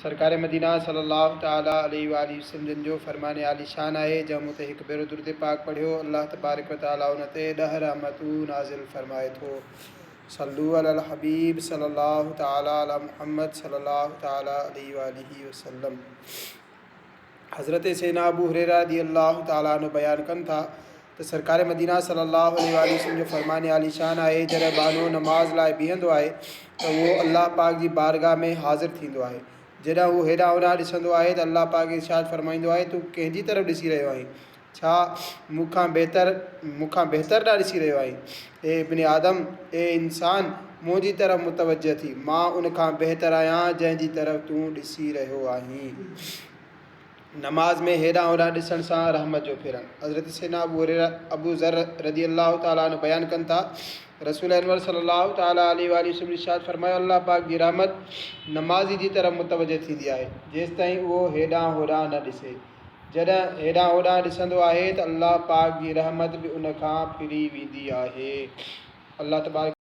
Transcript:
सरकार मदीना सल्लल्लाहु ताला अलैहि वसल्लम जिन जो फरमान आली शान है जमू ते हिकु भेरो दुरूद पाक पढ़ियो अल्लाह तबारक व तआला उन ते 10 रहमतूं नाज़िल फरमाए थो। सल्लू अलल हबीब सल्लल्लाहु ताला अला मुहम्मद सल्लल्लाहु ताला अलैहि वसल्लम। हज़रत सैयदना अबू हुरैरा रज़ियल्लाहु ताला अन्हु बयान कन था तो सरकार मदीना सल्लल्लाहु अलैहि वसल्लम जो फरमान आली शान है जॾहिं बानो नमाज लाइ बीहंदो आहे तो वो अल्लाह पाक जी बारगाह में हाज़िर थींदो आहे। जॾहिं वो हेॾां होॾां ॾिसंदो आहे त अल्लाह पाक इरशाद फरमाईंदो आहे तूं कंहिंजी तरफ़ ॾिसी रहियो आहीं, छा मूंखां बहितर ॾांहुं ॾिसी रहियो आहीं। ए इब्ने आदम, ए इंसान, मुंहिंजी तरफ़ मुतवजह थी, मां उनखां बहितर आहियां जंहिंजी तरफ़ तूं ॾिसी रहियो आहीं। नमाज में हेॾां होॾां ॾिसण सां रहमत जो फेरनि। हज़रत सैयदना अबू ज़र रज़ियल्लाहु ताला अन्हु बयान कनि था रसूल अनवर सल्लल्लाहु ताला अलैहि वसल्लम इरशाद फरमायो अल्लाह पाक जी रहमत नमाज़ी जी तरफ़ मुतवजह थींदी आहे जेसि ताईं उहो हेॾां होॾां न ॾिसे। जॾहिं हेॾां होॾां ॾिसंदो आहे त अल्लाह पाक जी रहमत बि उनखां फिरी वेंदी आहे। अल्लाह तबारक